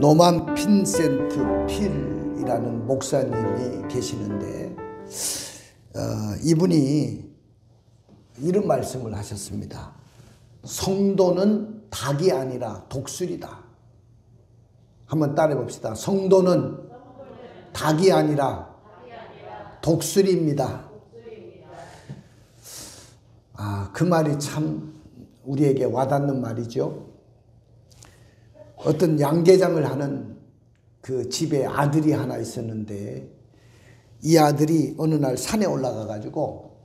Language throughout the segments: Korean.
노만 빈센트 필이라는 목사님이 계시는데 이분이 이런 말씀을 하셨습니다. 성도는 닭이 아니라 독수리다. 한번 따라해 봅시다. 성도는 닭이 아니라 독수리입니다. 그 말이 참 우리에게 와닿는 말이죠. 어떤 양계장을 하는 그 집에 아들이 하나 있었는데 이 아들이 어느 날 산에 올라가 가지고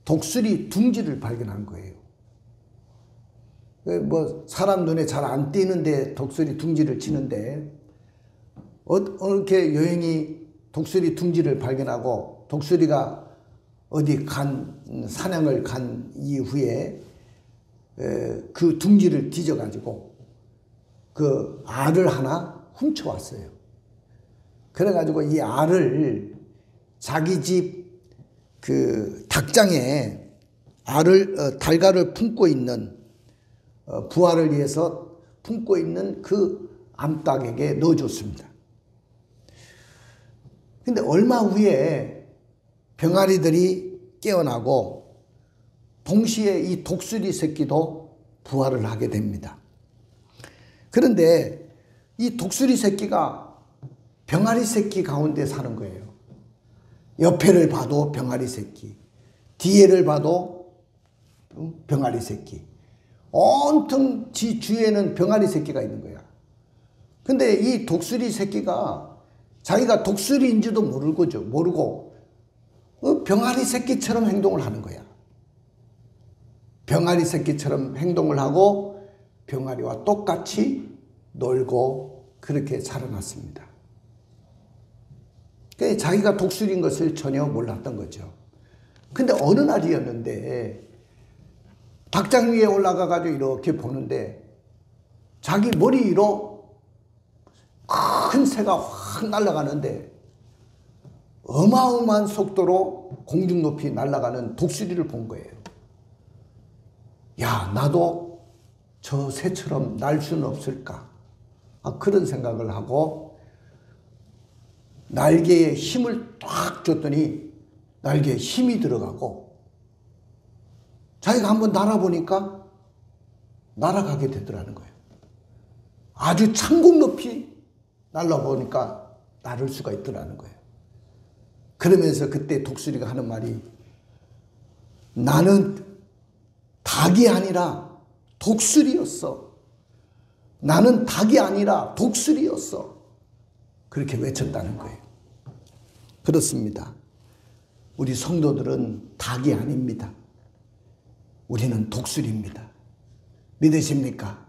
독수리 둥지를 발견한 거예요. 뭐 사람 눈에 잘 안 띄는데 독수리 둥지를 치는데 이렇게 여행이 독수리 둥지를 발견하고 독수리가 어디 사냥을 간 이후에 그 둥지를 뒤져 가지고 그 알을 하나 훔쳐왔어요. 그래가지고 이 알을 자기 집 그 닭장에 달걀을 품고 있는 부화를 위해서 품고 있는 그 암탉에게 넣어줬습니다. 근데 얼마 후에 병아리들이 깨어나고 동시에 이 독수리 새끼도 부화를 하게 됩니다. 그런데 이 독수리 새끼가 병아리 새끼 가운데 사는 거예요. 옆에를 봐도 병아리 새끼, 뒤에를 봐도 병아리 새끼. 온통 지 주위에는 병아리 새끼가 있는 거야. 근데 이 독수리 새끼가 자기가 독수리인지도 모르고 병아리 새끼처럼 행동을 하는 거야. 병아리 새끼처럼 행동을 하고 병아리와 똑같이 놀고 그렇게 살아났습니다. 그러니까 자기가 독수리인 것을 전혀 몰랐던 거죠. 근데 어느 날이었는데 닭장 위에 올라가가지고 이렇게 보는데 자기 머리 위로 큰 새가 확 날아가는데 어마어마한 속도로 공중 높이 날아가는 독수리를 본 거예요. 야, 나도 저 새처럼 날 수는 없을까? 그런 생각을 하고 날개에 힘을 딱 줬더니 날개에 힘이 들어가고 자기가 한번 날아보니까 날아가게 되더라는 거예요. 아주 천공 높이 날아보니까 날을 수가 있더라는 거예요. 그러면서 그때 독수리가 하는 말이 나는 닭이 아니라 독수리였어. 나는 닭이 아니라 독수리였어. 그렇게 외쳤다는 거예요. 그렇습니다. 우리 성도들은 닭이 아닙니다. 우리는 독수리입니다. 믿으십니까?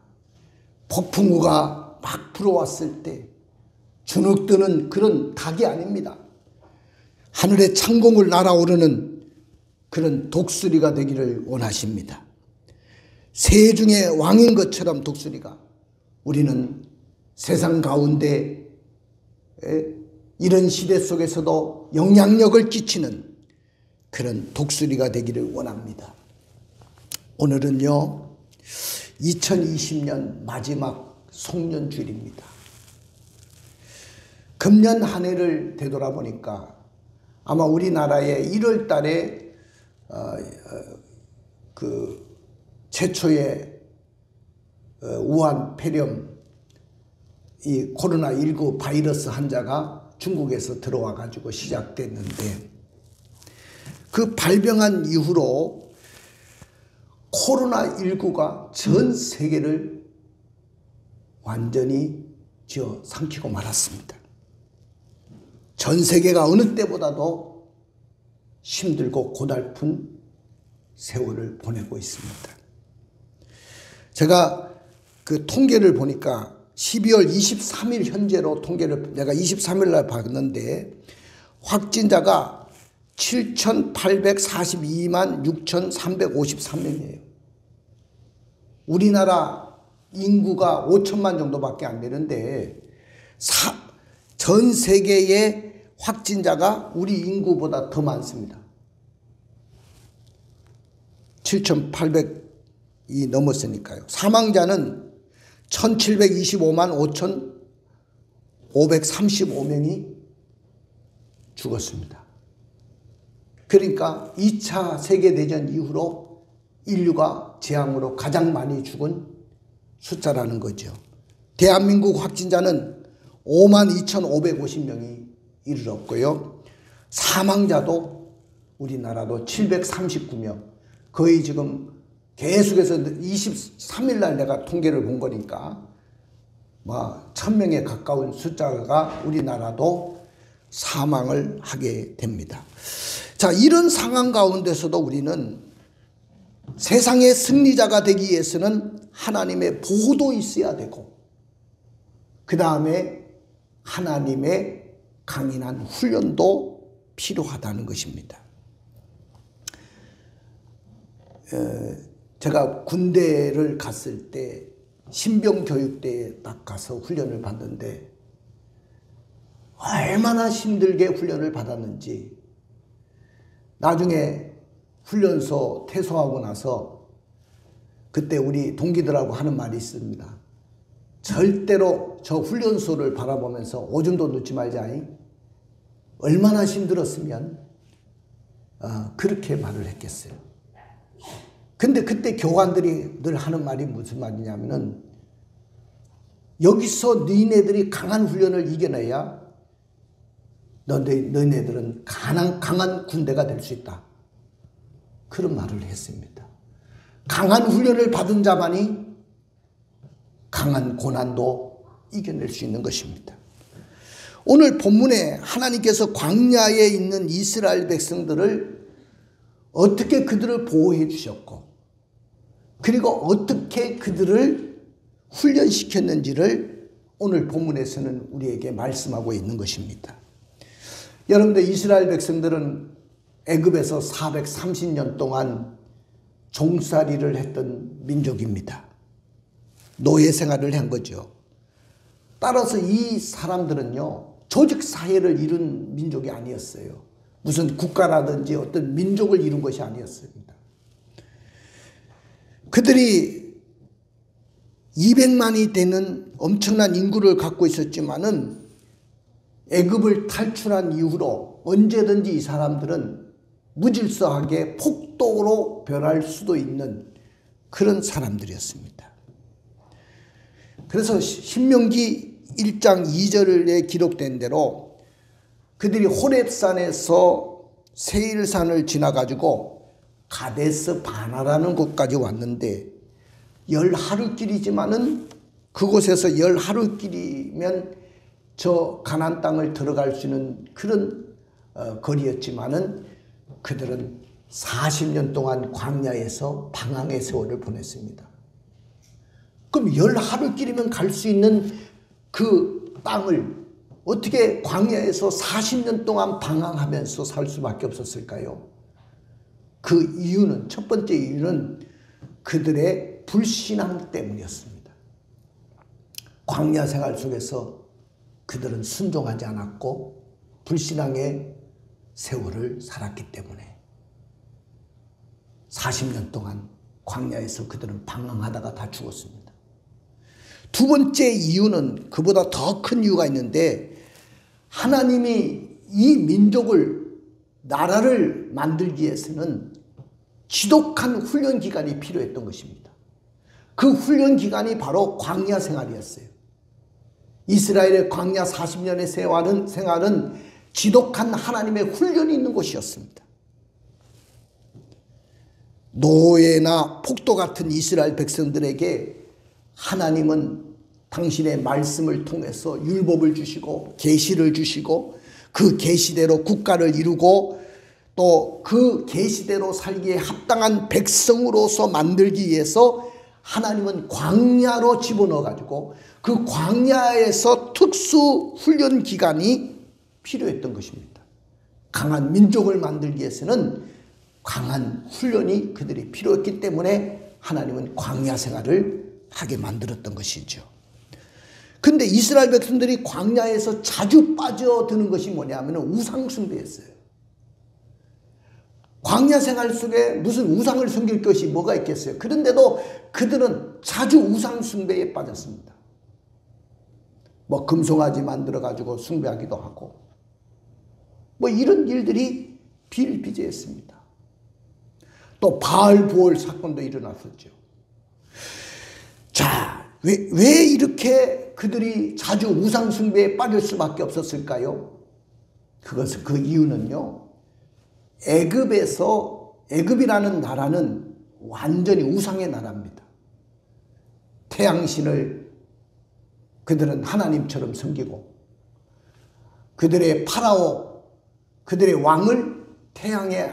폭풍우가 막 불어왔을 때 주눅드는 그런 닭이 아닙니다. 하늘의 창공을 날아오르는 그런 독수리가 되기를 원하십니다. 새 중에 왕인 것처럼 독수리가 우리는 세상 가운데 이런 시대 속에서도 영향력을 끼치는 그런 독수리가 되기를 원합니다. 오늘은요 2020년 마지막 송년주일입니다. 금년 한 해를 되돌아보니까 아마 우리나라에 1월 달에 그 최초의 우한 폐렴 이 코로나19 바이러스 환자가 중국에서 들어와 가지고 시작됐는데 그 발병한 이후로 코로나19가 전 세계를 완전히 쥐어 삼키고 말았습니다. 전 세계가 어느 때보다도 힘들고 고달픈 세월을 보내고 있습니다. 제가 그 통계를 보니까 12월 23일 현재로 통계를 내가 23일 날 봤는데 확진자가 7,842만 6,353명이에요. 우리나라 인구가 5천만 정도밖에 안 되는데 전 세계의 확진자가 우리 인구보다 더 많습니다. 7,800이 넘었으니까요. 사망자는 1,725만 535명이 죽었습니다. 그러니까 2차 세계대전 이후로 인류가 재앙으로 가장 많이 죽은 숫자라는 거죠. 대한민국 확진자는 52,550명이 이르렀고요. 사망자도 우리나라도 739명. 거의 지금 계속해서 23일 날 내가 통계를 본 거니까 1000명에 가까운 숫자가 우리나라도 사망을 하게 됩니다. 자, 이런 상황 가운데서도 우리는 세상의 승리자가 되기 위해서는 하나님의 보호도 있어야 되고, 그 다음에 하나님의 강인한 훈련도 필요하다는 것입니다. 제가 군대를 갔을 때 신병교육대에 딱 가서 훈련을 받는데 얼마나 힘들게 훈련을 받았는지, 나중에 훈련소 퇴소하고 나서 그때 우리 동기들하고 하는 말이 있습니다. 절대로 저 훈련소를 바라보면서 오줌도 넣지 말자잉. 얼마나 힘들었으면 그렇게 말을 했겠어요. 근데 그때 교관들이 늘 하는 말이 무슨 말이냐면은, 여기서 너희네들이 강한 훈련을 이겨내야 너희네들은 강한 군대가 될 수 있다. 그런 말을 했습니다. 강한 훈련을 받은 자만이 강한 고난도 이겨낼 수 있는 것입니다. 오늘 본문에 하나님께서 광야에 있는 이스라엘 백성들을 어떻게 그들을 보호해 주셨고, 그리고 어떻게 그들을 훈련시켰는지를 오늘 본문에서는 우리에게 말씀하고 있는 것입니다. 여러분들, 이스라엘 백성들은 애굽에서 430년 동안 종살이를 했던 민족입니다. 노예 생활을 한 거죠. 따라서 이 사람들은요, 조직 사회를 이룬 민족이 아니었어요. 무슨 국가라든지 어떤 민족을 이룬 것이 아니었습니다. 그들이 200만이 되는 엄청난 인구를 갖고 있었지만은 애굽을 탈출한 이후로 언제든지 이 사람들은 무질서하게 폭도로 변할 수도 있는 그런 사람들이었습니다. 그래서 신명기 1장 2절에 기록된 대로 그들이 호렙산에서 세일산을 지나가지고 가데스 바나라는 곳까지 왔는데, 10하루길이지만은 그곳에서 10하루길이면 저 가나안 땅을 들어갈 수 있는 그런 거리였지만은 그들은 40년 동안 광야에서 방황의 세월을 보냈습니다. 그럼 10하루길이면 갈 수 있는 그 땅을 어떻게 광야에서 40년 동안 방황하면서 살 수밖에 없었을까요? 그 이유는, 첫 번째 이유는 그들의 불신앙 때문이었습니다. 광야 생활 속에서 그들은 순종하지 않았고 불신앙의 세월을 살았기 때문에 40년 동안 광야에서 그들은 방황하다가 다 죽었습니다. 두 번째 이유는, 그보다 더 큰 이유가 있는데, 하나님이 이 민족을, 나라를 만들기 위해서는 지독한 훈련 기간이 필요했던 것입니다. 그 훈련 기간이 바로 광야 생활이었어요. 이스라엘의 광야 40년의 생활은 지독한 하나님의 훈련이 있는 곳이었습니다. 노예나 폭도 같은 이스라엘 백성들에게 하나님은 당신의 말씀을 통해서 율법을 주시고 계시를 주시고, 그 계시대로 국가를 이루고 또 그 계시대로 살기에 합당한 백성으로서 만들기 위해서 하나님은 광야로 집어넣어 가지고 그 광야에서 특수 훈련 기간이 필요했던 것입니다. 강한 민족을 만들기 위해서는 강한 훈련이 그들이 필요했기 때문에 하나님은 광야 생활을 하게 만들었던 것이죠. 근데 이스라엘 백성들이 광야에서 자주 빠져드는 것이 뭐냐면 우상 숭배였어요. 광야 생활 속에 무슨 우상을 섬길 것이 뭐가 있겠어요? 그런데도 그들은 자주 우상 숭배에 빠졌습니다. 뭐 금송아지 만들어 가지고 숭배하기도 하고 뭐 이런 일들이 비일비재했습니다. 또 바알보올 사건도 일어났었죠. 자, 왜 이렇게 그들이 자주 우상 숭배에 빠질 수밖에 없었을까요? 그 이유는요, 애굽이라는 나라는 완전히 우상의 나라입니다. 태양신을 그들은 하나님처럼 섬기고 그들의 파라오, 그들의 왕을 태양의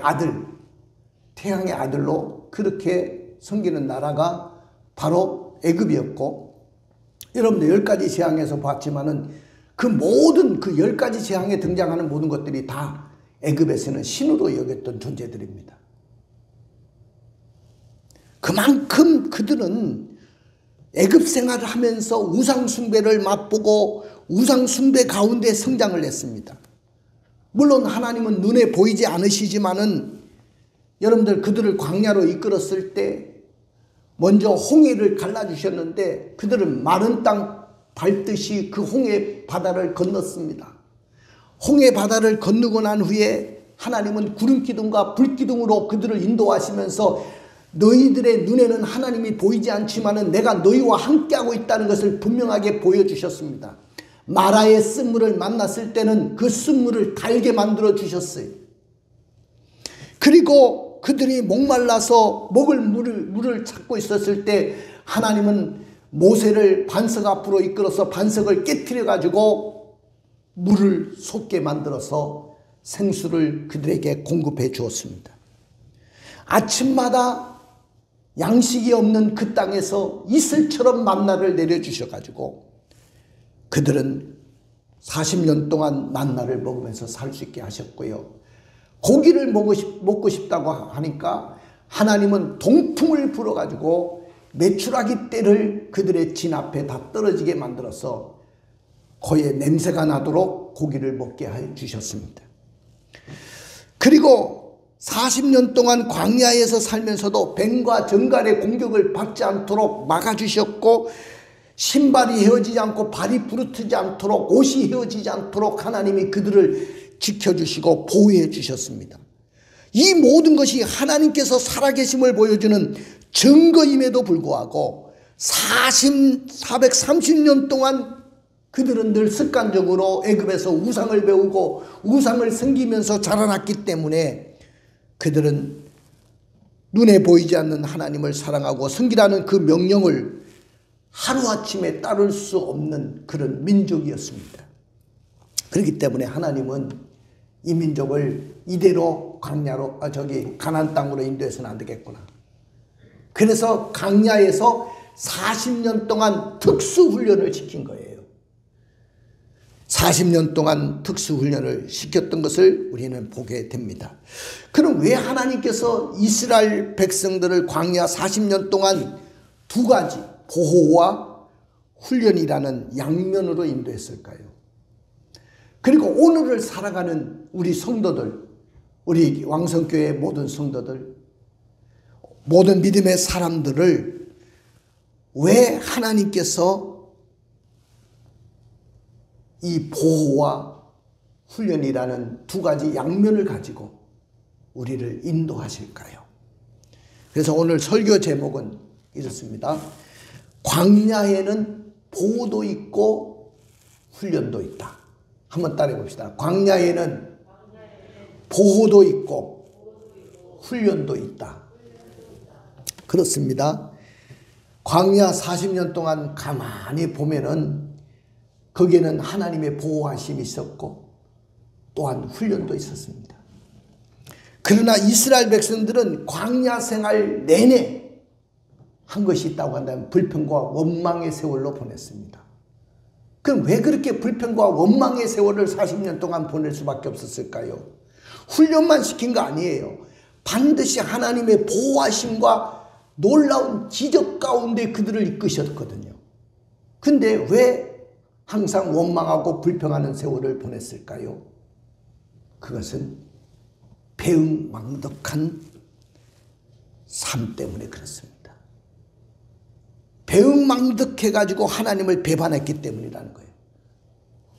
아들로 그렇게 섬기는 나라가 바로 애굽이었고, 여러분들 10가지 재앙에서 봤지만은 그 모든 그 10가지 재앙에 등장하는 모든 것들이 다 애굽에서는 신으로 여겼던 존재들입니다. 그만큼 그들은 애굽 생활을 하면서 우상 숭배를 맛보고 우상 숭배 가운데 성장을 했습니다. 물론 하나님은 눈에 보이지 않으시지만은 여러분들 그들을 광야로 이끌었을 때 먼저 홍해를 갈라주셨는데 그들은 마른 땅 밟듯이 그 홍해 바다를 건넜습니다. 홍해 바다를 건너고 난 후에 하나님은 구름 기둥과 불 기둥으로 그들을 인도하시면서 너희들의 눈에는 하나님이 보이지 않지만은 내가 너희와 함께하고 있다는 것을 분명하게 보여주셨습니다. 마라의 쓴물을 만났을 때는 그 쓴물을 달게 만들어 주셨어요. 그리고 그들이 목말라서 먹을 물을 찾고 있었을 때 하나님은 모세를 반석 앞으로 이끌어서 반석을 깨트려 가지고 물을 솟게 만들어서 생수를 그들에게 공급해 주었습니다. 아침마다 양식이 없는 그 땅에서 이슬처럼 만나를 내려주셔 가지고 그들은 40년 동안 만나를 먹으면서 살 수 있게 하셨고요. 고기를 먹고 싶다고 하니까 하나님은 동풍을 불어가지고 메추라기 떼를 그들의 진 앞에 다 떨어지게 만들어서 코에 냄새가 나도록 고기를 먹게 해 주셨습니다. 그리고 40년 동안 광야에서 살면서도 뱀과 정갈의 공격을 받지 않도록 막아주셨고, 신발이 헤어지지 않고 발이 부르트지 않도록, 옷이 헤어지지 않도록 하나님이 그들을 지켜주시고 보호해 주셨습니다. 이 모든 것이 하나님께서 살아계심을 보여주는 증거임에도 불구하고 430년 동안 그들은 늘 습관적으로 애굽에서 우상을 배우고 우상을 섬기면서 자라났기 때문에 그들은 눈에 보이지 않는 하나님을 사랑하고 섬기라는 그 명령을 하루아침에 따를 수 없는 그런 민족이었습니다. 그렇기 때문에 하나님은 이 민족을 이대로 가나안 땅으로 인도해서는 안 되겠구나. 그래서 광야에서 40년 동안 특수훈련을 시킨 거예요. 40년 동안 특수훈련을 시켰던 것을 우리는 보게 됩니다. 그럼 왜 하나님께서 이스라엘 백성들을 광야 40년 동안 두 가지 보호와 훈련이라는 양면으로 인도했을까요? 그리고 오늘을 살아가는 우리 성도들, 우리 왕성교회 모든 성도들, 모든 믿음의 사람들을 왜 하나님께서 이 보호와 훈련이라는 두 가지 양면을 가지고 우리를 인도하실까요? 그래서 오늘 설교 제목은 이렇습니다. 광야에는 보호도 있고 훈련도 있다. 한번 따라해 봅시다. 광야에는 보호도 있고 훈련도 있다. 그렇습니다. 광야 40년 동안 가만히 보면은 거기에는 하나님의 보호하심이 있었고 또한 훈련도 있었습니다. 그러나 이스라엘 백성들은 광야 생활 내내 한 것이 있다고 한다면 불평과 원망의 세월로 보냈습니다. 그럼 왜 그렇게 불평과 원망의 세월을 40년 동안 보낼 수밖에 없었을까요? 훈련만 시킨 거 아니에요. 반드시 하나님의 보호하심과 놀라운 기적 가운데 그들을 이끄셨거든요. 근데 왜 항상 원망하고 불평하는 세월을 보냈을까요? 그것은 배은망덕한 삶 때문에 그렇습니다. 배은망덕해가지고 하나님을 배반했기 때문이라는 거예요.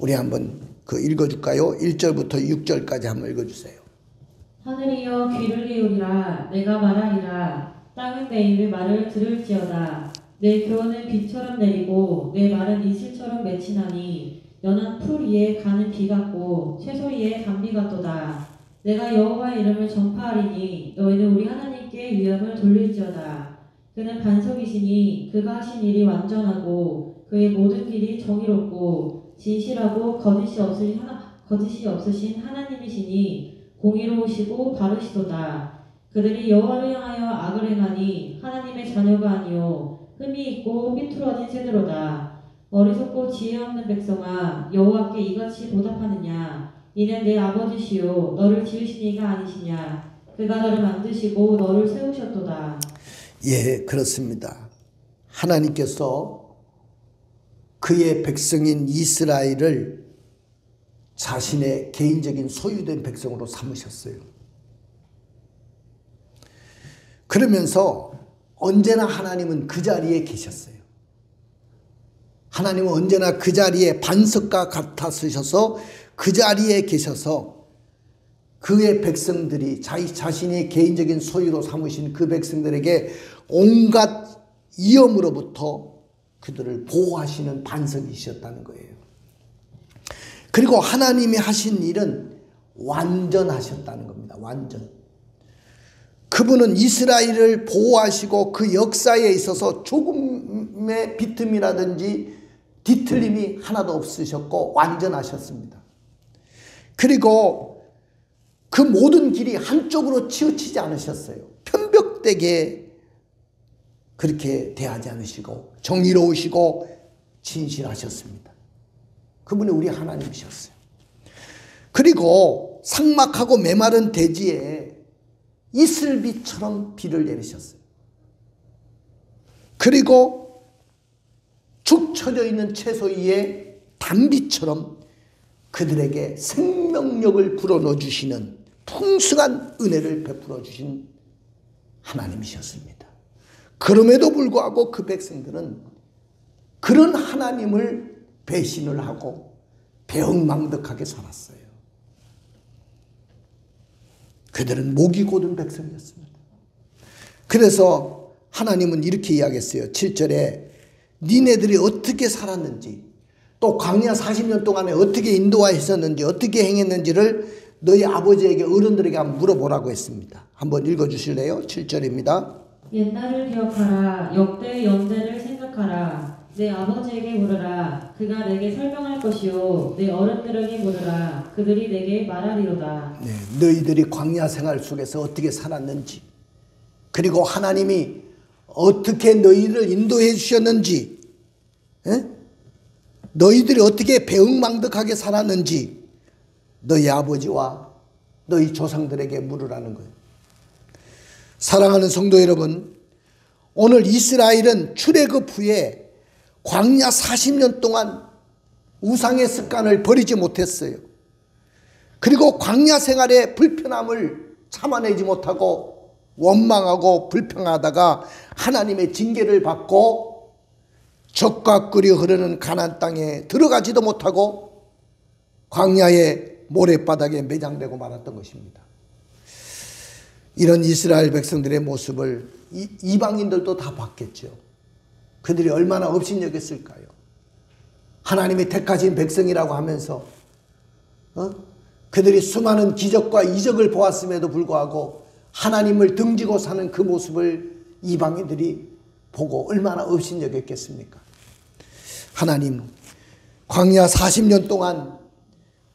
우리 한번 그 읽어줄까요? 1절부터 6절까지 한번 읽어주세요. 하늘이여 귀를 기울이라. 내가 말하리라. 땅은 내 입의 말을 들을지어다. 내 교훈은 비처럼 내리고 내 말은 이슬처럼 맺히나니 연한 풀 위에 가는 비 같고 채소 위에 단비 같도다. 내가 여호와의 이름을 전파하리니 너희는 우리 하나님께 위엄을 돌릴지어다. 그는 반석이시니 그가 하신 일이 완전하고 그의 모든 길이 정의롭고 진실하고 거짓이 없으신 하나님이시니 공의로우시고 바르시도다. 그들이 여호와를 향하여 악을 행하니 하나님의 자녀가 아니요 흠이 있고 삐뚤어진 세대로다. 어리석고 지혜 없는 백성아, 여호와께 이같이 보답하느냐? 이는 내 아버지시요 너를 지으신 이가 아니시냐? 그가 너를 만드시고 너를 세우셨도다. 예, 그렇습니다. 하나님께서 그의 백성인 이스라엘을 자신의 개인적인 소유된 백성으로 삼으셨어요. 그러면서 언제나 하나님은 그 자리에 계셨어요. 하나님은 언제나 그 자리에 반석과 같아 서셔서 그 자리에 계셔서 그의 백성들이 자신이 개인적인 소유로 삼으신 그 백성들에게 온갖 위험으로부터 그들을 보호하시는 반석이셨다는 거예요. 그리고 하나님이 하신 일은 완전하셨다는 겁니다. 완전. 그분은 이스라엘을 보호하시고 그 역사에 있어서 조금의 비틈이라든지 뒤틀림이 하나도 없으셨고 완전하셨습니다. 그리고 그 모든 길이 한쪽으로 치우치지 않으셨어요. 편벽되게 그렇게 대하지 않으시고 정의로우시고 진실하셨습니다. 그분이 우리 하나님이셨어요. 그리고 삭막하고 메마른 대지에 이슬비처럼 비를 내리셨어요. 그리고 축 처져 있는 채소 위에 단비처럼 그들에게 생명력을 불어넣어 주시는 풍성한 은혜를 베풀어 주신 하나님이셨습니다. 그럼에도 불구하고 그 백성들은 그런 하나님을 배신을 하고 배은망덕하게 살았어요. 그들은 목이 곧은 백성이었습니다. 그래서 하나님은 이렇게 이야기했어요. 7절에 니네들이 어떻게 살았는지 또 광야 40년 동안에 어떻게 인도하셨는지 어떻게 행했는지를 너희 아버지에게 어른들에게 한번 물어보라고 했습니다. 한번 읽어주실래요? 7절입니다. 옛날을 기억하라. 역대의 연대를 생각하라. 내 아버지에게 물으라. 그가 내게 설명할 것이요 내 어른들에게 물으라. 그들이 내게 말하리로다. 네, 너희들이 광야 생활 속에서 어떻게 살았는지 그리고 하나님이 어떻게 너희를 인도해 주셨는지 너희들이 어떻게 배은망덕하게 살았는지 너희 아버지와 너희 조상들에게 물으라는 거예요. 사랑하는 성도 여러분, 오늘 이스라엘은 출애굽 후에 광야 40년 동안 우상의 습관을 버리지 못했어요. 그리고 광야 생활의 불편함을 참아내지 못하고 원망하고 불평하다가 하나님의 징계를 받고 적과 꿀이 흐르는 가나안 땅에 들어가지도 못하고 광야의 모래바닥에 매장되고 말았던 것입니다. 이런 이스라엘 백성들의 모습을 이방인들도 다 봤겠죠. 그들이 얼마나 업신여겼을까요? 하나님이 택하신 백성이라고 하면서 그들이 수많은 기적과 이적을 보았음에도 불구하고 하나님을 등지고 사는 그 모습을 이방인들이 보고 얼마나 업신여겼겠습니까? 하나님, 광야 40년 동안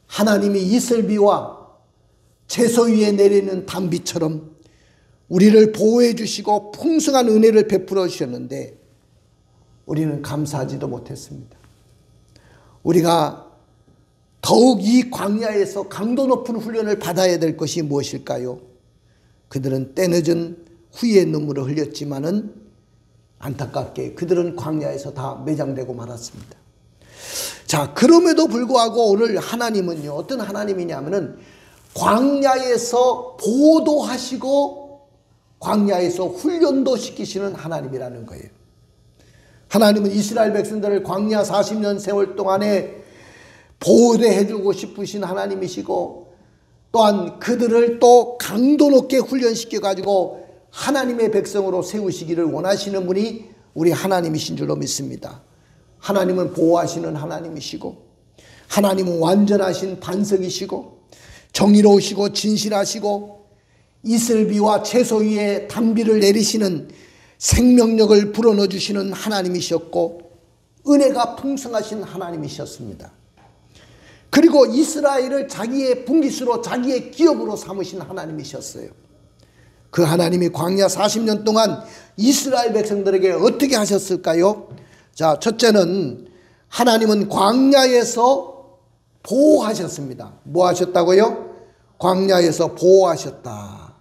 하나님이 이슬비와 채소 위에 내리는 단비처럼 우리를 보호해 주시고 풍성한 은혜를 베풀어 주셨는데 우리는 감사하지도 못했습니다. 우리가 더욱 이 광야에서 강도 높은 훈련을 받아야 될 것이 무엇일까요? 그들은 때늦은 후회의 눈물을 흘렸지만은 안타깝게 그들은 광야에서 다 매장되고 말았습니다. 자, 그럼에도 불구하고 오늘 하나님은요, 어떤 하나님이냐면은 광야에서 보호하시고 광야에서 훈련도 시키시는 하나님이라는 거예요. 하나님은 이스라엘 백성들을 광야 40년 세월 동안에 보호해주고 싶으신 하나님이시고 또한 그들을 또 강도 높게 훈련시켜 가지고 하나님의 백성으로 세우시기를 원하시는 분이 우리 하나님이신 줄로 믿습니다. 하나님은 보호하시는 하나님이시고 하나님은 완전하신 반석이시고 정의로우시고 진실하시고 이슬비와 채소 위에 단비를 내리시는 생명력을 불어넣어 주시는 하나님이셨고 은혜가 풍성하신 하나님이셨습니다. 그리고 이스라엘을 자기의 분깃으로 자기의 기업으로 삼으신 하나님이셨어요. 그 하나님이 광야 40년 동안 이스라엘 백성들에게 어떻게 하셨을까요? 자, 첫째는 하나님은 광야에서 보호하셨습니다. 뭐 하셨다고요? 광야에서 보호하셨다.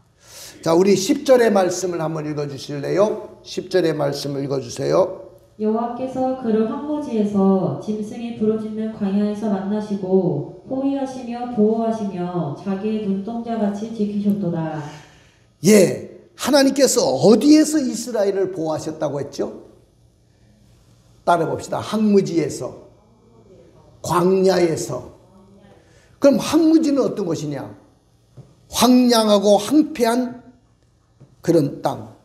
자, 우리 10절의 말씀을 한번 읽어주실래요? 10절의 말씀을 읽어주세요. 여호와께서 그를 황무지에서 짐승이 부르짖는 광야에서 만나시고 호위하시며 보호하시며 자기의 눈동자같이 지키셨도다. 예, 하나님께서 어디에서 이스라엘을 보호하셨다고 했죠? 따라봅시다. 황무지에서, 광야에서. 그럼 황무지는 어떤 곳이냐? 황량하고 황폐한 그런 땅,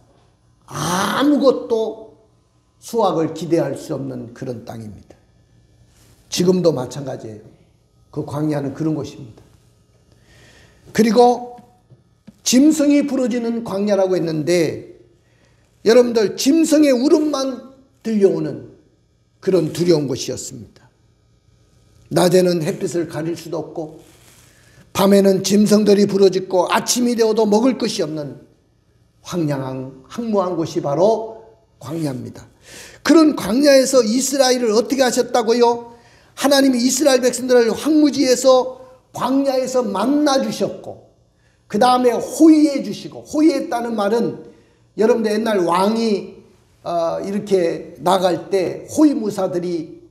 아무것도 수확을 기대할 수 없는 그런 땅입니다. 지금도 마찬가지예요. 그 광야는 그런 곳입니다. 그리고 짐승이 부러지는 광야라고 했는데 여러분들 짐승의 울음만 들려오는 그런 두려운 곳이었습니다. 낮에는 햇빛을 가릴 수도 없고 밤에는 짐승들이 부러지고 아침이 되어도 먹을 것이 없는 황무한 곳이 바로 광야입니다. 그런 광야에서 이스라엘을 어떻게 하셨다고요? 하나님이 이스라엘 백성들을 황무지에서 광야에서 만나 주셨고 그 다음에 호위해 주시고, 호위했다는 말은 여러분들 옛날 왕이 이렇게 나갈 때 호위무사들이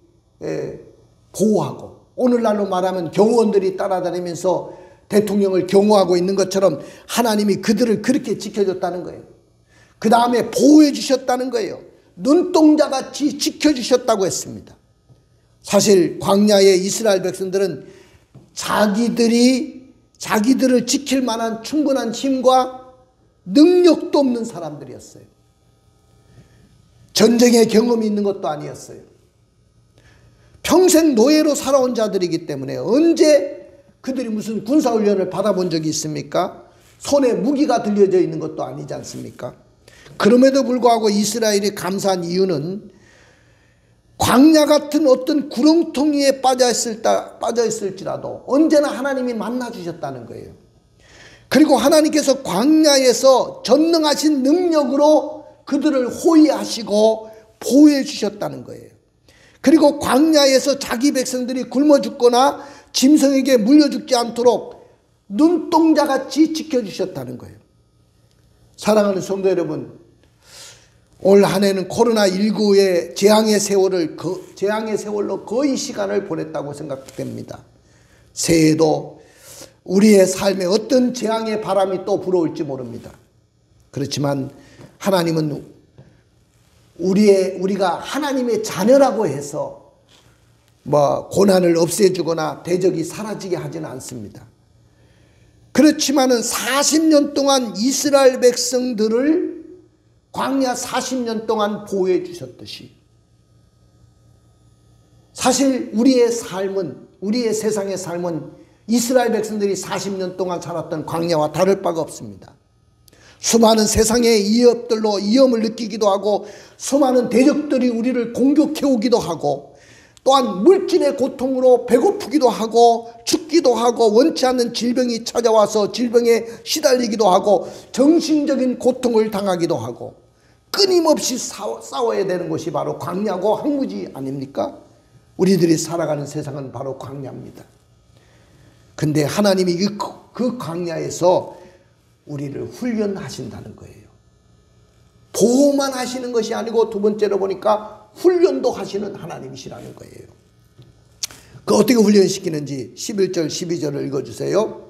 보호하고, 오늘날로 말하면 경호원들이 따라다니면서 대통령을 경호하고 있는 것처럼 하나님이 그들을 그렇게 지켜줬다는 거예요. 그 다음에 보호해 주셨다는 거예요. 눈동자같이 지켜주셨다고 했습니다. 사실 광야의 이스라엘 백성들은 자기들을 지킬 만한 충분한 힘과 능력도 없는 사람들이었어요. 전쟁의 경험이 있는 것도 아니었어요. 평생 노예로 살아온 자들이기 때문에 언제 그들이 무슨 군사훈련을 받아본 적이 있습니까? 손에 무기가 들려져 있는 것도 아니지 않습니까? 그럼에도 불구하고 이스라엘이 감사한 이유는 광야 같은 어떤 구렁텅이에 빠져 있을지라도 언제나 하나님이 만나 주셨다는 거예요. 그리고 하나님께서 광야에서 전능하신 능력으로 그들을 호위하시고 보호해 주셨다는 거예요. 그리고 광야에서 자기 백성들이 굶어 죽거나 짐승에게 물려 죽지 않도록 눈동자같이 지켜주셨다는 거예요. 사랑하는 성도 여러분, 올 한 해는 코로나19의 재앙의 세월로 거의 시간을 보냈다고 생각됩니다. 새해에도 우리의 삶에 어떤 재앙의 바람이 또 불어올지 모릅니다. 그렇지만 하나님은 우리가 하나님의 자녀라고 해서 고난을 없애주거나 대적이 사라지게 하지는 않습니다. 그렇지만은 40년 동안 이스라엘 백성들을 광야 40년 동안 보호해 주셨듯이 사실 우리의 세상의 삶은 이스라엘 백성들이 40년 동안 살았던 광야와 다를 바가 없습니다. 수많은 세상의 위협들로 위험을 느끼기도 하고 수많은 대적들이 우리를 공격해 오기도 하고 또한 물질의 고통으로 배고프기도 하고 죽기도 하고 원치 않는 질병이 찾아와서 질병에 시달리기도 하고 정신적인 고통을 당하기도 하고 끊임없이 싸워야 되는 것이 바로 광야고 황무지 아닙니까? 우리들이 살아가는 세상은 바로 광야입니다. 근데 하나님이 그 광야에서 우리를 훈련하신다는 거예요. 보호만 하시는 것이 아니고 두 번째로 보니까 훈련도 하시는 하나님이시라는 거예요. 그 어떻게 훈련시키는지 11절 12절을 읽어주세요.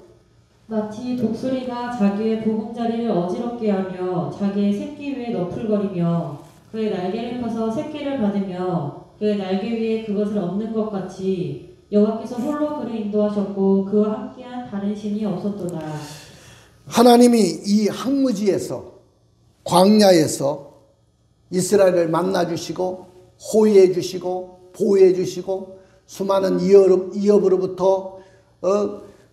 마치 독수리가 자기의 보금자리를 어지럽게 하며 자기의 새끼 위에 너풀거리며 그의 날개를 펴서 새끼를 받으며 그의 날개 위에 그것을 얻는 것 같이 여호와께서 홀로 그를 인도하셨고 그와 함께한 다른 신이 없었도다. 하나님이 이 항무지에서 광야에서 이스라엘을 만나주시고 호위해주시고 보호해주시고 수많은 위협으로부터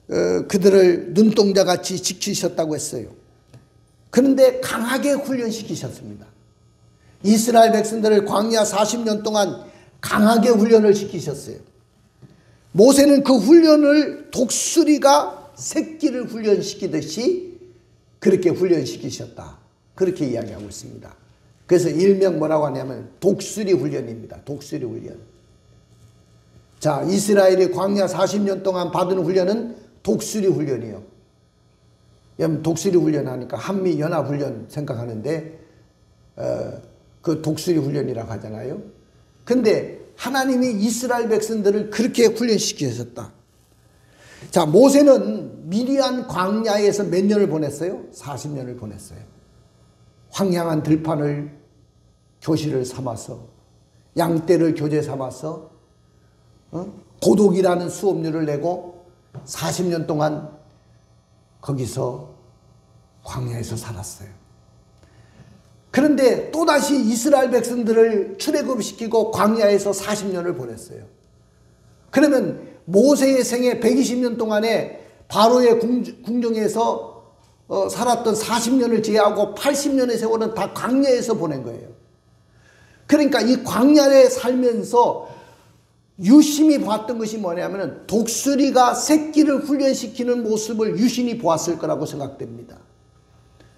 그들을 눈동자같이 지키셨다고 했어요. 그런데 강하게 훈련시키셨습니다. 이스라엘 백성들을 광야 40년 동안 강하게 훈련을 시키셨어요. 모세는 그 훈련을 독수리가 새끼를 훈련시키듯이 그렇게 훈련시키셨다. 그렇게 이야기하고 있습니다. 그래서 일명 뭐라고 하냐면 독수리 훈련입니다. 독수리 훈련. 자, 이스라엘이 광야 40년 동안 받은 훈련은 독수리 훈련이에요. 여러분 독수리 훈련하니까 한미연합훈련 생각하는데 그 독수리 훈련이라고 하잖아요. 근데 하나님이 이스라엘 백성들을 그렇게 훈련시키셨다. 자, 모세는 미디안 광야에서 몇 년을 보냈어요? 40년을 보냈어요. 황량한 들판을 교실을 삼아서 양떼를 교재 삼아서 고독이라는 수업료를 내고 40년 동안 거기서 광야에서 살았어요. 그런데 또다시 이스라엘 백성들을 출애굽시키고 광야에서 40년을 보냈어요. 그러면 모세의 생애 120년 동안에 바로의 궁정에서 살았던 40년을 제외하고 80년의 세월은 다 광야에서 보낸 거예요. 그러니까 이 광야에 살면서 유심히 봤던 것이 뭐냐면 독수리가 새끼를 훈련시키는 모습을 유심히 보았을 거라고 생각됩니다.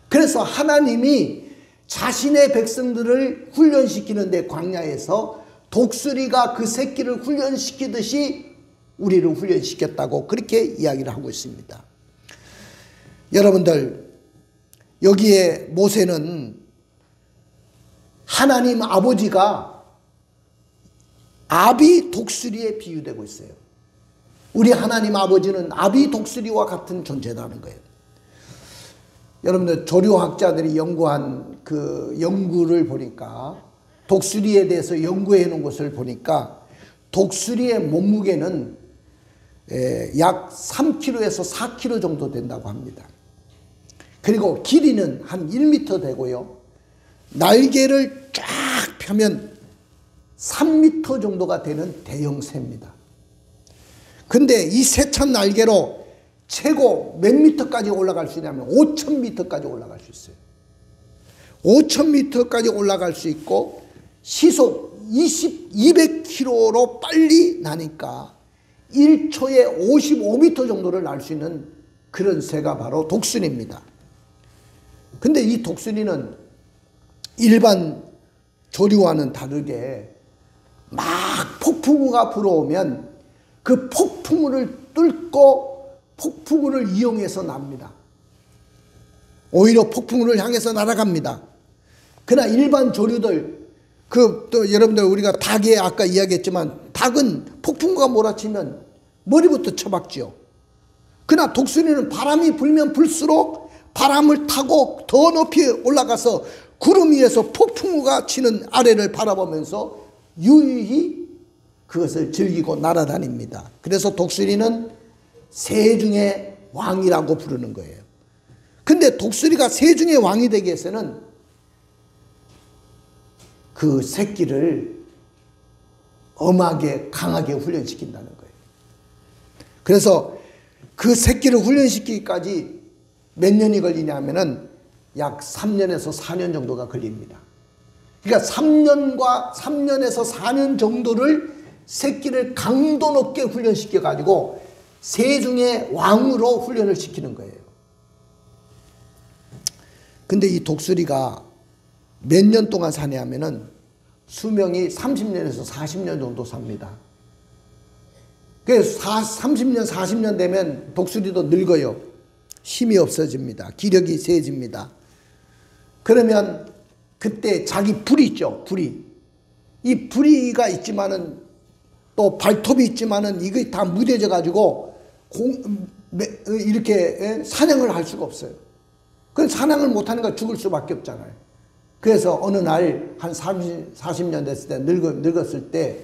그래서 하나님이 자신의 백성들을 훈련시키는데 광야에서 독수리가 그 새끼를 훈련시키듯이 우리를 훈련시켰다고 그렇게 이야기를 하고 있습니다. 여러분들, 여기에 모세는 하나님 아버지가 아비 독수리에 비유되고 있어요. 우리 하나님 아버지는 아비 독수리와 같은 존재라는 거예요. 여러분들 조류학자들이 연구한 그 연구를 보니까 독수리에 대해서 연구해 놓은 것을 보니까 독수리의 몸무게는 약 3kg에서 4kg 정도 된다고 합니다. 그리고 길이는 한 1m 되고요. 날개를 쫙 펴면 3m 정도가 되는 대형 새입니다. 근데 이 새찬 날개로 최고 몇 미터까지 올라갈 수 있냐면 5,000m까지 올라갈 수 있어요. 5,000m까지 올라갈 수 있고 시속 200km로 빨리 나니까 1초에 55m 정도를 날 수 있는 그런 새가 바로 독수리입니다. 근데 이 독수리는 일반 조류와는 다르게 막 폭풍우가 불어오면 그 폭풍우를 뚫고 폭풍우를 이용해서 납니다. 오히려 폭풍우를 향해서 날아갑니다. 그러나 일반 조류들, 또 여러분들 우리가 닭에 아까 이야기했지만 닭은 폭풍우가 몰아치면 머리부터 쳐박지요. 그러나 독수리는 바람이 불면 불수록 바람을 타고 더 높이 올라가서 구름 위에서 폭풍우가 치는 아래를 바라보면서 유유히 그것을 즐기고 날아다닙니다. 그래서 독수리는 새 중의 왕이라고 부르는 거예요. 근데 독수리가 새 중의 왕이 되기 위해서는 그 새끼를 엄하게 강하게 훈련시킨다는 거예요. 그래서 그 새끼를 훈련시키기까지 몇 년이 걸리냐면은 약 3년에서 4년 정도가 걸립니다. 그러니까 3년에서 4년 정도를 새끼를 강도 높게 훈련시켜 가지고 새 중의 왕으로 훈련을 시키는 거예요. 근데 이 독수리가 몇 년 동안 사냐면은 수명이 30년에서 40년 정도 삽니다. 그래서 30년, 40년 되면 독수리도 늙어요. 힘이 없어집니다. 기력이 세집니다. 그러면 그때 자기 불이 있죠. 불이. 이 부리가 있지만은 또 발톱이 있지만은 이게 다 무뎌져 가지고 이렇게 사냥을 할 수가 없어요. 그 사냥을 못하니까 죽을 수밖에 없잖아요. 그래서 어느 날 한 40년 됐을 때 늙었을 때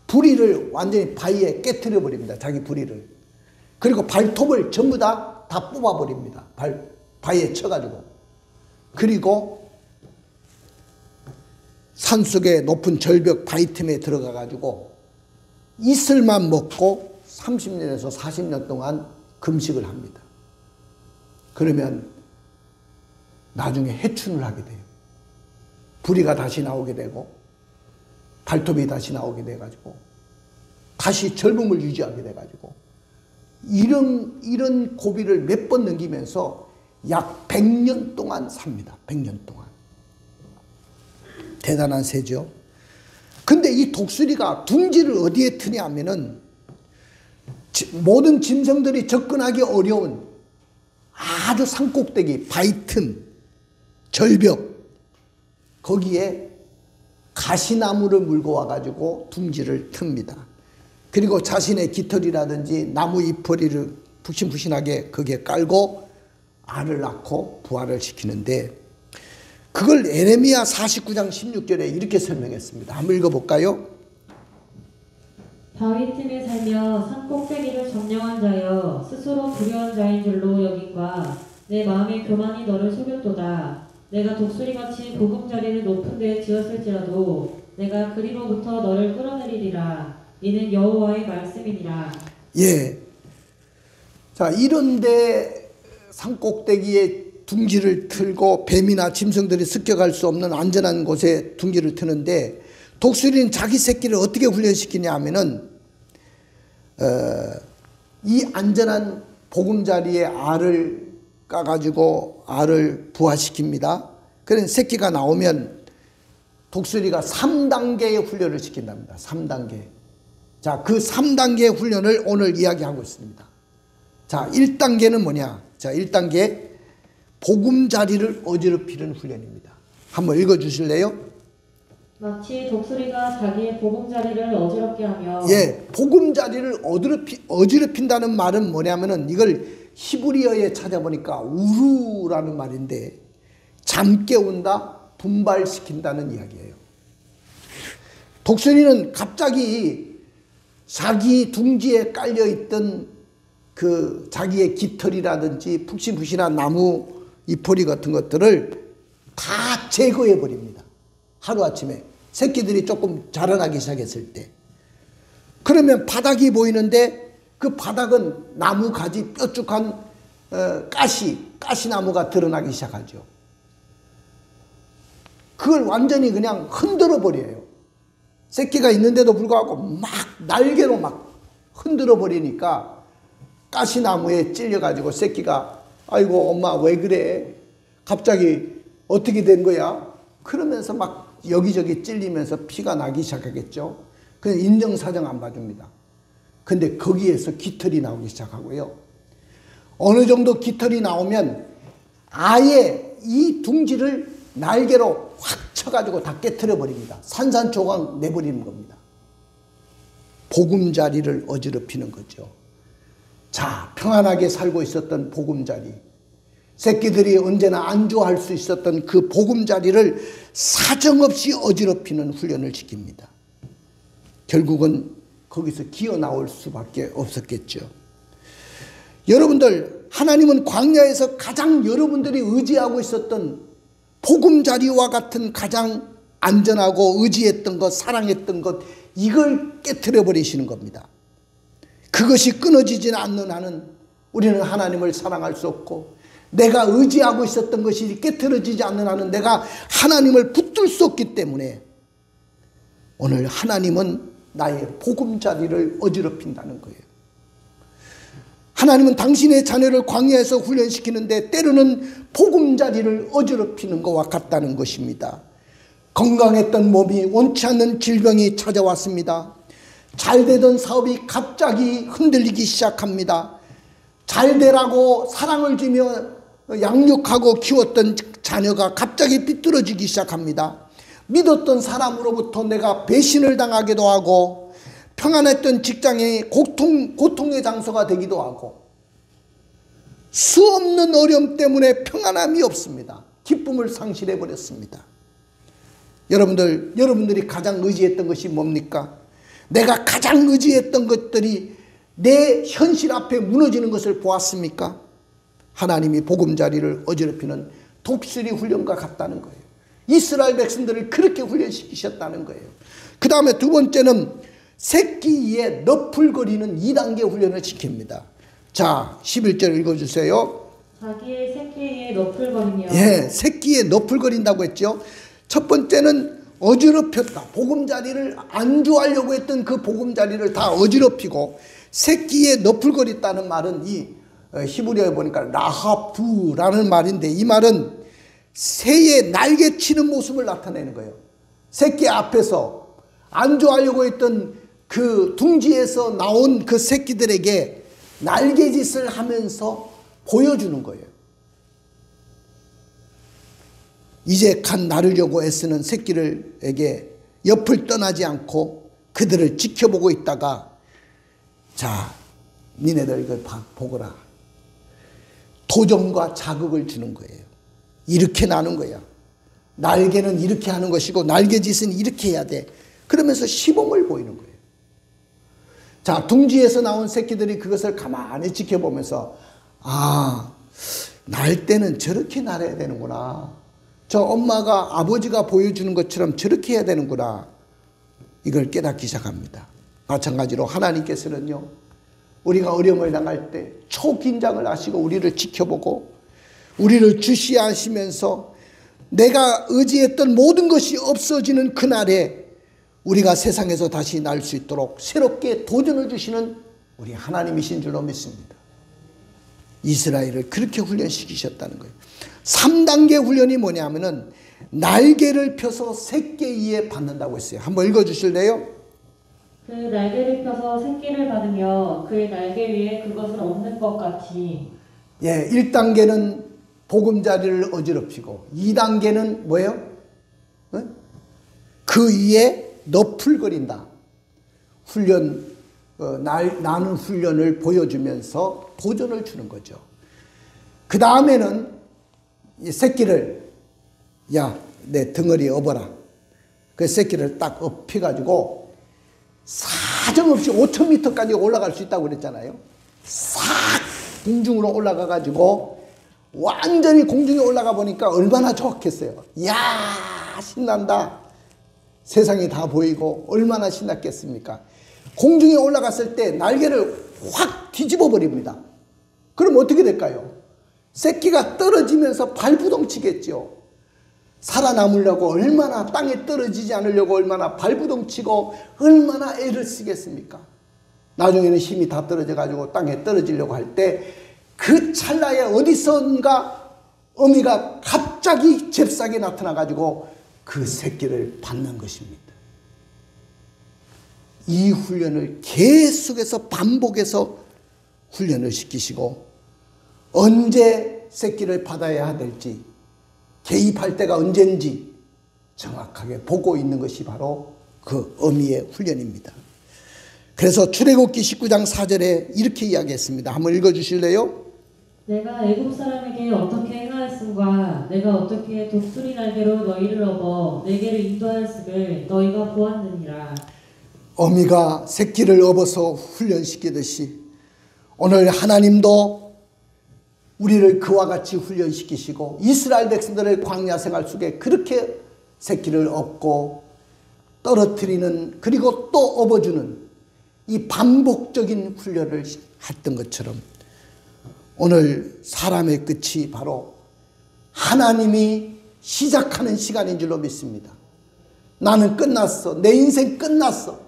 부리를 완전히 바위에 깨트려 버립니다. 자기 부리를. 그리고 발톱을 전부 다 뽑아 버립니다. 바위에 쳐가지고. 그리고 산속의 높은 절벽 바위 틈에 들어가 가지고 이슬만 먹고 30년에서 40년 동안 금식을 합니다. 그러면 나중에 해춘을 하게 돼요. 부리가 다시 나오게 되고 발톱이 다시 나오게 돼가지고 다시 젊음을 유지하게 돼가지고 이런 고비를 몇 번 넘기면서 약 100년 동안 삽니다. 100년 동안. 대단한 새죠. 근데 이 독수리가 둥지를 어디에 트냐 하면은 모든 짐승들이 접근하기 어려운 아주 산꼭대기, 바위틈, 절벽, 거기에 가시나무를 물고 와가지고 둥지를 틉니다. 그리고 자신의 깃털이라든지 나무 잎퍼리를 푹신푹신하게 거기에 깔고 알을 낳고 부화를 시키는데, 그걸 에레미야 49장 16절에 이렇게 설명했습니다. 한번 읽어볼까요? 바위 틈에 살며 산 꼭대기를 점령한 자여, 스스로 두려운 자인 줄로 여긴과 내 마음의 교만이 너를 속였도다. 내가 독수리같이 보금자리를 높은 데에 지었을지라도 내가 그리로부터 너를 끌어내리리라. 이는 여호와의 말씀이니라. 예. 자, 이런데 산꼭대기에 둥지를 틀고 뱀이나 짐승들이 습격할 수 없는 안전한 곳에 둥지를 트는데, 독수리는 자기 새끼를 어떻게 훈련시키냐 하면은 이 안전한 보금자리에 알을 까가지고 알을 부화시킵니다. 그런 새끼가 나오면 독수리가 3단계의 훈련을 시킨답니다. 3단계. 자, 그 3단계의 훈련을 오늘 이야기하고 있습니다. 자, 1단계는 뭐냐? 자, 1단계 보금자리를 어지럽히는 훈련입니다. 한번 읽어주실래요? 마치 독수리가 자기의 보금자리를 어지럽게 하며. 예, 보금자리를 어지럽힌다는 말은 뭐냐면은, 이걸 히브리어에 찾아보니까 우루라는 말인데, 잠 깨운다, 분발시킨다는 이야기예요. 독수리는 갑자기 자기 둥지에 깔려있던 그 자기의 깃털이라든지 푹신푹신한 나무 잎퍼리 같은 것들을 다 제거해 버립니다. 하루아침에 새끼들이 조금 자라나기 시작했을 때. 그러면 보이는데 그 바닥은 나무 가지 뾰족한 가시나무가 드러나기 시작하죠. 그걸 완전히 그냥 흔들어 버려요. 새끼가 있는데도 불구하고 막 날개로 막 흔들어 버리니까 가시나무에 찔려가지고 새끼가 아이고 엄마 왜 그래? 갑자기 어떻게 된 거야? 그러면서 막 여기저기 찔리면서 피가 나기 시작하겠죠. 그냥 인정사정 안 봐줍니다. 근데 거기에서 깃털이 나오기 시작하고요. 어느 정도 깃털이 나오면 아예 이 둥지를 날개로 확 쳐가지고 다 깨트려 버립니다. 산산조각 내버리는 겁니다. 보금자리를 어지럽히는 거죠. 자, 평안하게 살고 있었던 보금자리, 새끼들이 언제나 안주할 수 있었던 그 보금자리를 사정없이 어지럽히는 훈련을 시킵니다. 결국은 거기서 기어 나올 수밖에 없었겠죠. 여러분들, 하나님은 광야에서 가장 여러분들이 의지하고 있었던 보금자리와 같은 가장 안전하고 의지했던 것, 사랑했던 것, 이걸 깨트려 버리시는 겁니다. 그것이 끊어지지 않는 한은 우리는 하나님을 사랑할 수 없고, 내가 의지하고 있었던 것이 깨트려지지 않는 한은 내가 하나님을 붙들 수 없기 때문에 오늘 하나님은 나의 보금자리를 어지럽힌다는 거예요. 하나님은 당신의 자녀를 광야에서 훈련시키는데 때로는 보금자리를 어지럽히는 것과 같다는 것입니다. 건강했던 몸이 원치 않는 질병이 찾아왔습니다. 잘 되던 사업이 갑자기 흔들리기 시작합니다. 잘 되라고 사랑을 주며 양육하고 키웠던 자녀가 갑자기 삐뚤어지기 시작합니다. 믿었던 사람으로부터 내가 배신을 당하기도 하고, 평안했던 직장이 고통의 장소가 되기도 하고, 수없는 어려움 때문에 평안함이 없습니다. 기쁨을 상실해 버렸습니다. 여러분들이 가장 의지했던 것이 뭡니까? 내가 가장 의지했던 것들이 내 현실 앞에 무너지는 것을 보았습니까? 하나님이 보금자리를 어지럽히는 독수리 훈련과 같다는 거예요. 이스라엘 백성들을 그렇게 훈련시키셨다는 거예요. 그 다음에 두 번째는 새끼 위에 너풀거리는 2단계 훈련을 시킵니다. 자, 11절 읽어주세요. 자기의 새끼에 너풀거리며. 예, 새끼에 너풀거린다고 했죠. 첫 번째는 어지럽혔다. 보금자리를 안주하려고 했던 그 보금자리를 다 어지럽히고, 새끼에 너풀거렸다는 말은 이 히브리어에 보니까 라하프라는 말인데, 이 말은 새의 날개치는 모습을 나타내는 거예요. 새끼 앞에서 안주하려고 했던 그 둥지에서 나온 그 새끼들에게 날개짓을 하면서 보여주는 거예요. 이제 간 나르려고 애쓰는 새끼들에게 옆을 떠나지 않고 그들을 지켜보고 있다가, 자, 니네들 이걸 보거라. 도전과 자극을 주는 거예요. 이렇게 나는 거야. 날개는 이렇게 하는 것이고 날개짓은 이렇게 해야 돼. 그러면서 시범을 보이는 거예요. 자, 둥지에서 나온 새끼들이 그것을 가만히 지켜보면서, 아, 날 때는 저렇게 날아야 되는구나. 저 엄마가, 아버지가 보여주는 것처럼 저렇게 해야 되는구나. 이걸 깨닫기 시작합니다. 마찬가지로 하나님께서는요, 우리가 어려움을 당할 때 초긴장을 하시고 우리를 지켜보고 우리를 주시하시면서 내가 의지했던 모든 것이 없어지는 그날에 우리가 세상에서 다시 날 수 있도록 새롭게 도전을 주시는 우리 하나님이신 줄로 믿습니다. 이스라엘을 그렇게 훈련시키셨다는 거예요. 3단계 훈련이 뭐냐면은 날개를 펴서 새끼 위에 받는다고 했어요. 한번 읽어주실래요? 그 날개를 펴서 새끼를 받으며 그의 날개 위에 그것을 얹는 것 같이. 예, 1단계는 보금자리를 어지럽히고 2단계는 뭐예요? 그 위에 너풀거린다. 훈련, 나는 훈련을 보여주면서 도전을 주는 거죠. 그 다음에는 이 새끼를, 야, 내 등어리 업어라. 그 새끼를 딱 업혀가지고 사정없이 5,000m까지 올라갈 수 있다고 그랬잖아요. 싹 공중으로 올라가가지고 완전히 공중에 올라가 보니까 얼마나 좋겠어요. 이야, 신난다. 세상이 다 보이고 얼마나 신났겠습니까? 공중에 올라갔을 때 날개를 확 뒤집어 버립니다. 그럼 어떻게 될까요? 새끼가 떨어지면서 발부동치겠죠. 살아남으려고 얼마나, 땅에 떨어지지 않으려고 얼마나 발부동치고 얼마나 애를 쓰겠습니까? 나중에는 힘이 다 떨어져 가지고 땅에 떨어지려고 할 때 그 찰나에 어디선가 어미가 갑자기 잽싸게 나타나 가지고 그 새끼를 받는 것입니다. 이 훈련을 계속해서 반복해서 훈련을 시키시고, 언제 새끼를 받아야 될지, 개입할 때가 언젠지 정확하게 보고 있는 것이 바로 그 어미의 훈련입니다. 그래서 출애굽기 19장 4절에 이렇게 이야기했습니다. 한번 읽어주실래요? 내가 애굽 사람에게 어떻게 행하였음과 내가 어떻게 독수리 날개로 너희를 업어 내게로 인도하였음을 너희가 보았느니라. 어미가 새끼를 업어서 훈련시키듯이 오늘 하나님도 우리를 그와 같이 훈련시키시고 이스라엘 백성들을 광야 생활 속에 그렇게 새끼를 업고 떨어뜨리는, 그리고 또 업어주는 이 반복적인 훈련을 했던 것처럼 오늘 사람의 끝이 바로 하나님이 시작하는 시간인 줄로 믿습니다. 나는 끝났어. 내 인생 끝났어.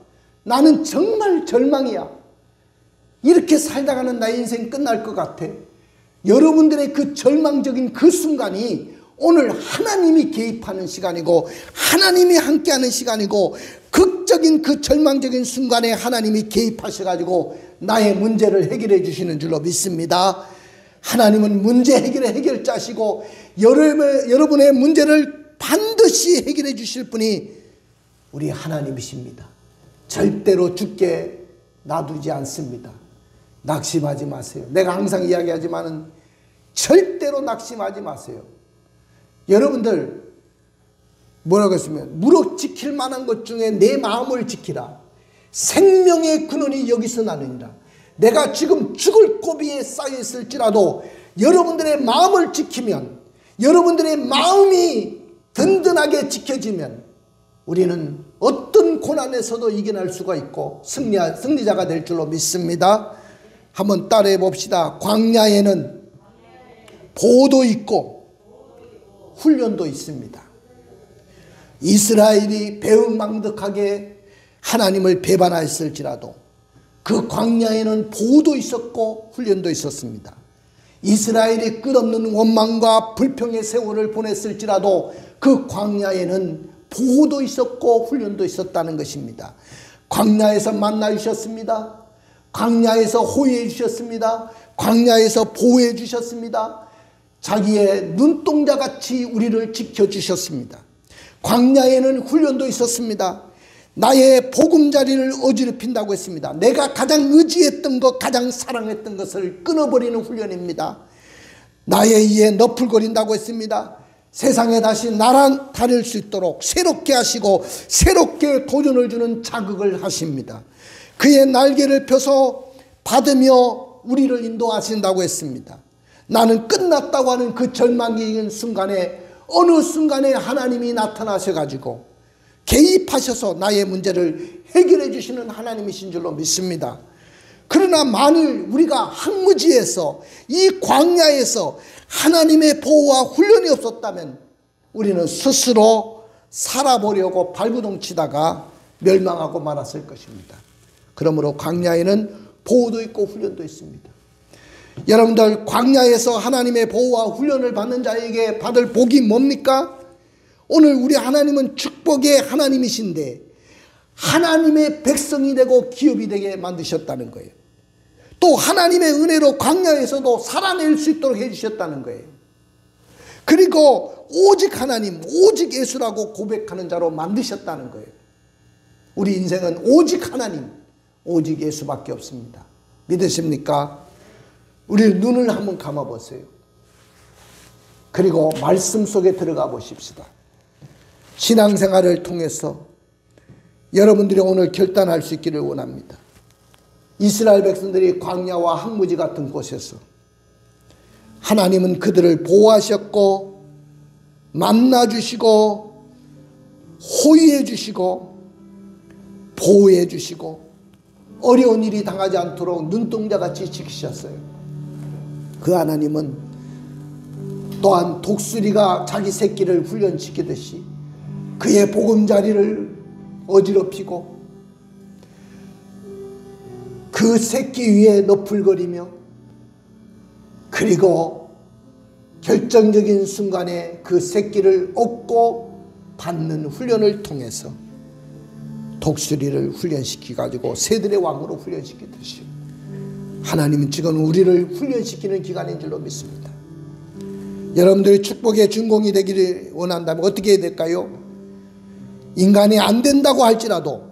나는 정말 절망이야. 이렇게 살다가는 나의 인생 끝날 것 같아. 여러분들의 그 절망적인 그 순간이 오늘 하나님이 개입하는 시간이고 하나님이 함께하는 시간이고, 극적인 그 절망적인 순간에 하나님이 개입하셔가지고 나의 문제를 해결해 주시는 줄로 믿습니다. 하나님은 문제 해결의 해결자시고 여러분의 문제를 반드시 해결해 주실 분이 우리 하나님이십니다. 절대로 죽게 놔두지 않습니다. 낙심하지 마세요. 내가 항상 이야기하지만은 절대로 낙심하지 마세요. 여러분들 뭐라고 했으면 무릇 지킬 만한 것 중에 내 마음을 지키라. 생명의 근원이 여기서 나느니라. 내가 지금 죽을 고비에 쌓여 있을지라도 여러분들의 마음을 지키면, 여러분들의 마음이 든든하게 지켜지면 우리는 어떤 고난에서도 이겨낼 수가 있고 승리자가 될 줄로 믿습니다. 한번 따라해 봅시다. 광야에는 보호도 있고 훈련도 있습니다. 이스라엘이 배은망덕하게 하나님을 배반하였을지라도 그 광야에는 보호도 있었고 훈련도 있었습니다. 이스라엘이 끝없는 원망과 불평의 세월을 보냈을지라도 그 광야에는 보호도 있었고 훈련도 있었다는 것입니다. 광야에서 만나 주셨습니다. 광야에서 호위해 주셨습니다. 광야에서 보호해 주셨습니다. 자기의 눈동자같이 우리를 지켜주셨습니다. 광야에는 훈련도 있었습니다. 나의 보금자리를 어지럽힌다고 했습니다. 내가 가장 의지했던 것, 가장 사랑했던 것을 끊어버리는 훈련입니다. 나의 이에 너풀거린다고 했습니다. 세상에 다시 나란 다닐 수 있도록 새롭게 하시고 새롭게 도전을 주는 자극을 하십니다. 그의 날개를 펴서 받으며 우리를 인도하신다고 했습니다. 나는 끝났다고 하는 그 절망적인 순간에 어느 순간에 하나님이 나타나셔가지고 개입하셔서 나의 문제를 해결해 주시는 하나님이신 줄로 믿습니다. 그러나 만일 우리가 황무지에서 이 광야에서 하나님의 보호와 훈련이 없었다면 우리는 스스로 살아보려고 발구동 치다가 멸망하고 말았을 것입니다. 그러므로 광야에는 보호도 있고 훈련도 있습니다. 여러분들, 광야에서 하나님의 보호와 훈련을 받는 자에게 받을 복이 뭡니까? 오늘 우리 하나님은 축복의 하나님이신데 하나님의 백성이 되고 기업이 되게 만드셨다는 거예요. 또 하나님의 은혜로 광야에서도 살아낼 수 있도록 해주셨다는 거예요. 그리고 오직 하나님, 오직 예수라고 고백하는 자로 만드셨다는 거예요. 우리 인생은 오직 하나님, 오직 예수밖에 없습니다. 믿으십니까? 우리 눈을 한번 감아보세요. 그리고 말씀 속에 들어가 보십시다. 신앙생활을 통해서 여러분들이 오늘 결단할 수 있기를 원합니다. 이스라엘 백성들이 광야와 황무지 같은 곳에서 하나님은 그들을 보호하셨고 만나주시고 호위해 주시고 보호해 주시고 어려운 일이 당하지 않도록 눈동자같이 지키셨어요. 그 하나님은 또한 독수리가 자기 새끼를 훈련시키듯이 그의 보금자리를 어지럽히고 그 새끼 위에 너풀거리며 그리고 결정적인 순간에 그 새끼를 얻고 받는 훈련을 통해서 독수리를 훈련시키 가지고 새들의 왕으로 훈련시키듯이 하나님은 지금 우리를 훈련시키는 기간인 줄로 믿습니다. 여러분들이 축복의 준공이 되기를 원한다면 어떻게 해야 될까요? 인간이 안 된다고 할지라도,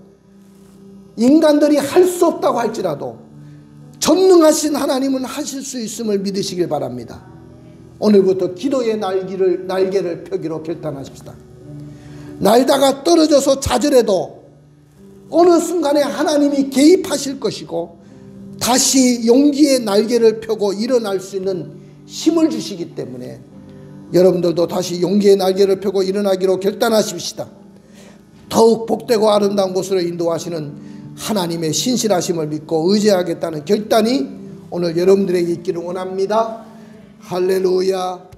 인간들이 할 수 없다고 할지라도 전능하신 하나님은 하실 수 있음을 믿으시길 바랍니다. 오늘부터 기도의 날개를 펴기로 결단하십시다. 날다가 떨어져서 좌절해도 어느 순간에 하나님이 개입하실 것이고 다시 용기의 날개를 펴고 일어날 수 있는 힘을 주시기 때문에 여러분들도 다시 용기의 날개를 펴고 일어나기로 결단하십시다. 더욱 복되고 아름다운 곳으로 인도하시는 하나님의 신실하심을 믿고 의지하겠다는 결단이 오늘 여러분들에게 있기를 원합니다. 할렐루야.